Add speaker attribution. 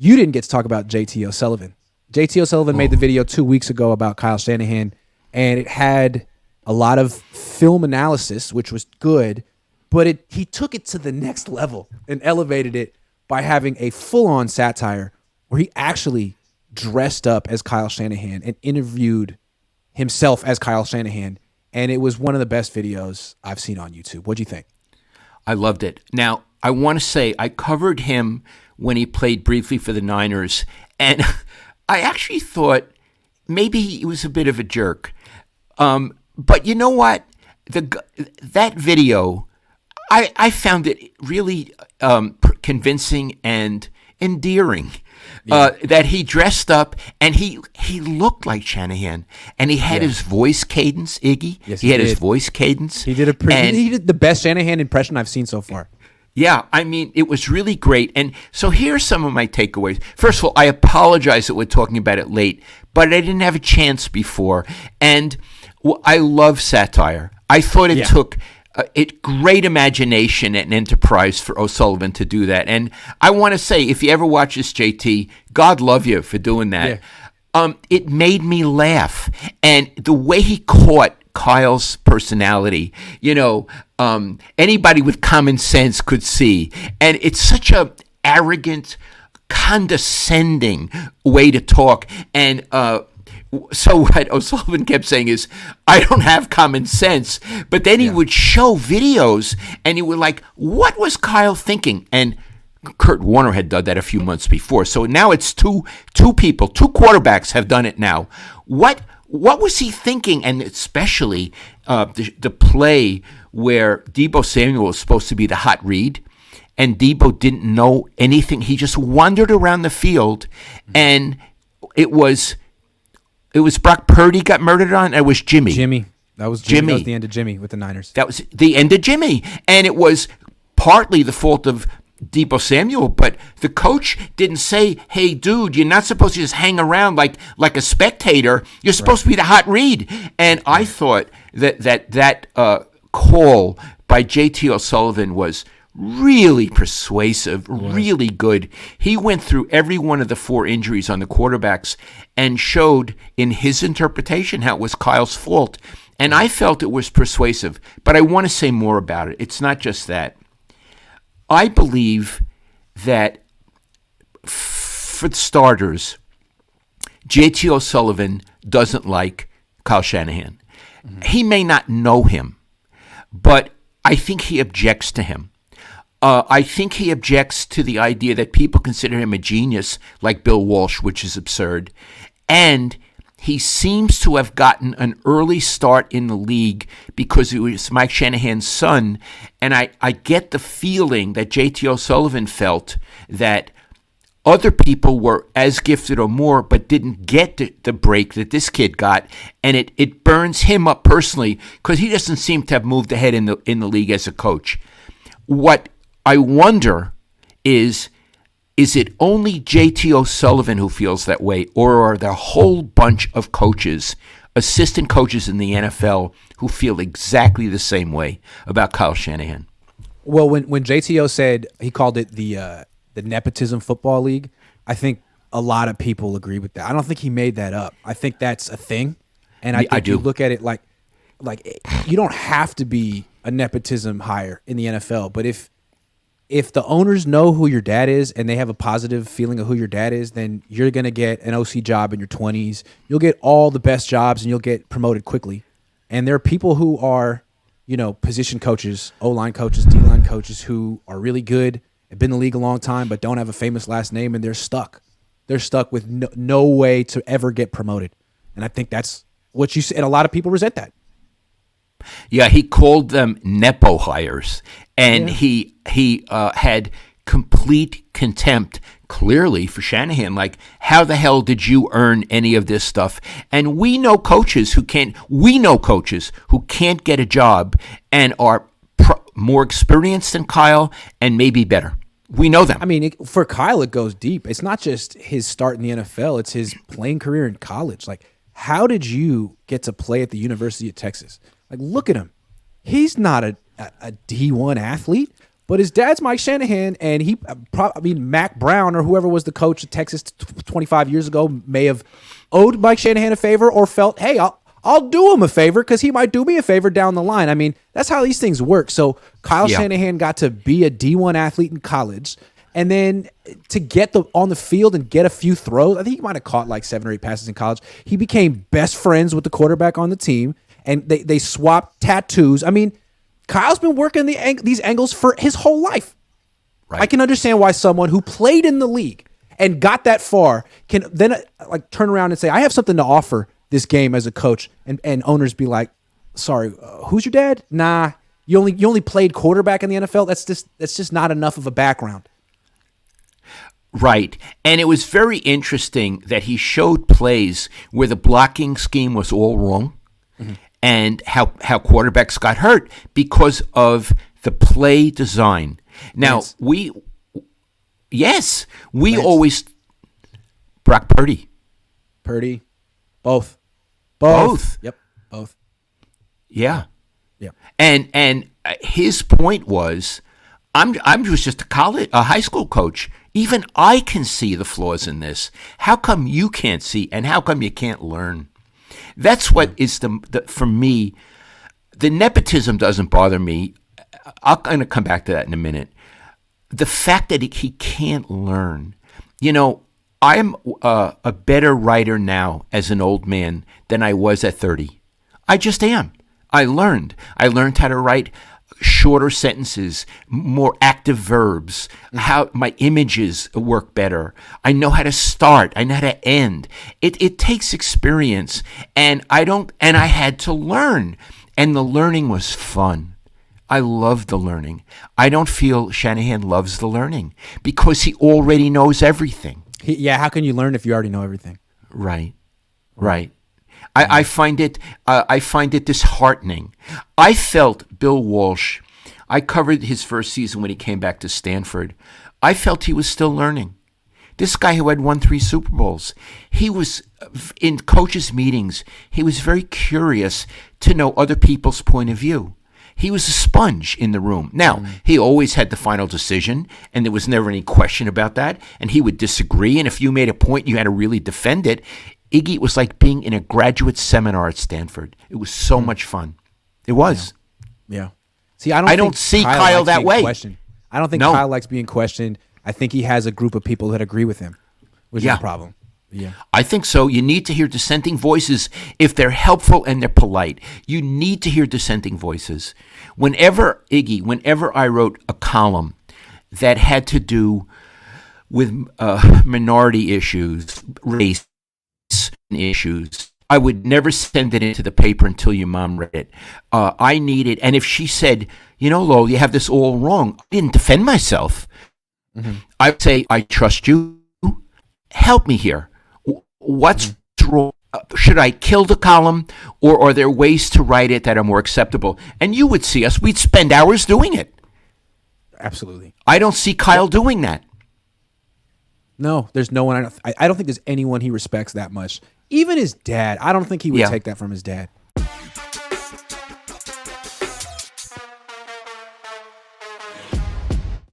Speaker 1: you didn't get to talk about JT O'Sullivan. JT O'Sullivan made the video 2 weeks ago about Kyle Shanahan, and it had a lot of film analysis, which was good, but he took it to the next level and elevated it by having a full-on satire where he actually dressed up as Kyle Shanahan and interviewed himself as Kyle Shanahan, and it was one of the best videos I've seen on YouTube. What'd you think?
Speaker 2: I loved it. Now, I want to say I covered him when he played briefly for the Niners, and I actually thought maybe he was a bit of a jerk. But you know what? That video, I found it really convincing and endearing. That he dressed up and he looked like Shanahan, and he had his voice cadence. Iggy,
Speaker 1: yes,
Speaker 2: he had his voice cadence.
Speaker 1: He did he did the best Shanahan impression I've seen so far.
Speaker 2: Yeah, I mean, it was really great. And so here's some of my takeaways. First of all, I apologize that we're talking about it late, but I didn't have a chance before. And I love satire. I thought it took great imagination and enterprise for O'Sullivan to do that. And I want to say, if you ever watch this, JT, God love you for doing that. Yeah. It made me laugh. And the way he caught Kyle's personality, anybody with common sense could see. And it's such a arrogant, condescending way to talk. And so what O'Sullivan kept saying is, I don't have common sense. But then he would show videos, and he would like, what was Kyle thinking? And Kurt Warner had done that a few months before. So now it's two people, two quarterbacks have done it now. What was he thinking? And especially the play where Deebo Samuel was supposed to be the hot read, and Deebo didn't know anything. He just wandered around the field, and it was Brock Purdy got murdered on. It was Jimmy.
Speaker 1: That was Jimmy. That was the end of Jimmy with the Niners.
Speaker 2: That was the end of Jimmy, and it was partly the fault of Deebo Samuel, but the coach didn't say, "Hey, dude, you're not supposed to just hang around like a spectator. You're supposed to be the hot read." And I thought that call by JT O'Sullivan was really persuasive, really good. He went through every one of the 4 injuries on the quarterbacks and showed in his interpretation how it was Kyle's fault. And I felt it was persuasive, but I want to say more about it. It's not just that. I believe that for the starters, JT O'Sullivan doesn't like Kyle Shanahan. Mm-hmm. He may not know him, but I think he objects to him. I think he objects to the idea that people consider him a genius like Bill Walsh, which is absurd. And he seems to have gotten an early start in the league because it was Mike Shanahan's son. And I get the feeling that JT O'Sullivan felt that other people were as gifted or more, but didn't get the break that this kid got. And it burns him up personally because he doesn't seem to have moved ahead in the league as a coach. What I wonder is it only JT O'Sullivan who feels that way, or are there a whole bunch of coaches, assistant coaches in the NFL, who feel exactly the same way about Kyle Shanahan?
Speaker 1: Well, when JTO said he called it the nepotism football league, I think a lot of people agree with that. I don't think he made that up. I think that's a thing, and I think you look at it like you don't have to be a nepotism hire in the NFL, but if the owners know who your dad is and they have a positive feeling of who your dad is, then you're going to get an OC job in your 20s. You'll get all the best jobs and you'll get promoted quickly. And there are people who are, position coaches, O-line coaches, D-line coaches who are really good, have been in the league a long time, but don't have a famous last name, and they're stuck. They're stuck with no way to ever get promoted. And I think that's what you said. And a lot of people resent that.
Speaker 2: Yeah, he called them Nepo hires, and he had complete contempt, clearly, for Shanahan. Like, how the hell did you earn any of this stuff? And we know coaches who can't get a job and are more experienced than Kyle and maybe better. We know them.
Speaker 1: I mean, for Kyle, it goes deep. It's not just his start in the NFL; it's his playing career in college. Like, how did you get to play at the University of Texas? Like, look at him. He's not a D1 athlete, But his dad's Mike Shanahan, and Mac Brown or whoever was the coach of Texas 25 years ago may have owed Mike Shanahan a favor or felt, hey, I'll do him a favor because he might do me a favor down the line. I mean, that's how these things work. So Kyle Shanahan got to be a D1 athlete in college, and then to get on the field and get a few throws. I think he might have caught like 7 or 8 passes in college. He became best friends with the quarterback on the team, and they swapped tattoos. I mean, Kyle's been working these angles for his whole life. Right. I can understand why someone who played in the league and got that far can then like turn around and say, I have something to offer this game as a coach, and owners be like, sorry, who's your dad? Nah, you only played quarterback in the NFL. That's just not enough of a background.
Speaker 2: Right. And it was very interesting that he showed plays where the blocking scheme was all wrong. Mm-hmm. And how quarterbacks got hurt because of the play design. Now, we always Brock Purdy.
Speaker 1: Both. Yep, both.
Speaker 2: Yeah. And his point was, I'm just a high school coach. Even I can see the flaws in this. How come you can't see, and how come you can't learn? That's what is for me. The nepotism doesn't bother me. I'm going to come back to that in a minute. The fact that he can't learn. You know, I'm a better writer now as an old man than I was at 30. I just am. I learned how to write shorter sentences, more active verbs, how my images work better. I know how to start. I know how to end. It takes experience, and I had to learn, and the learning was fun. I love the learning. I don't feel Shanahan loves the learning because he already knows everything.
Speaker 1: How can you learn if you already know everything?
Speaker 2: Right. I find it disheartening. I felt Bill Walsh. I covered his first season when he came back to Stanford. I felt he was still learning. This guy who had won 3 Super Bowls, he was in coaches' meetings. He was very curious to know other people's point of view. He was a sponge in the room. Now, he always had the final decision, and there was never any question about that. And he would disagree. And if you made a point, you had to really defend it. Iggy, it was like being in a graduate seminar at Stanford. It was so much fun. It was.
Speaker 1: Yeah. See, I don't
Speaker 2: see Kyle that way.
Speaker 1: I don't think Kyle likes being questioned. I think he has a group of people that agree with him, which is a problem. Yeah.
Speaker 2: I think so. You need to hear dissenting voices if they're helpful and they're polite. You need to hear dissenting voices. Whenever I wrote a column that had to do with minority issues, race issues, I would never send it into the paper until your mom read it. I needed, and if she said, Lowell, you have this all wrong, I didn't defend myself. Mm-hmm. I would say, I trust you. Help me here. What's wrong? Should I kill the column, or are there ways to write it that are more acceptable? And you would see us. We'd spend hours doing it.
Speaker 1: Absolutely.
Speaker 2: I don't see Kyle doing that.
Speaker 1: No, there's no one. I don't think there's anyone he respects that much. Even his dad. I don't think he would take that from his dad.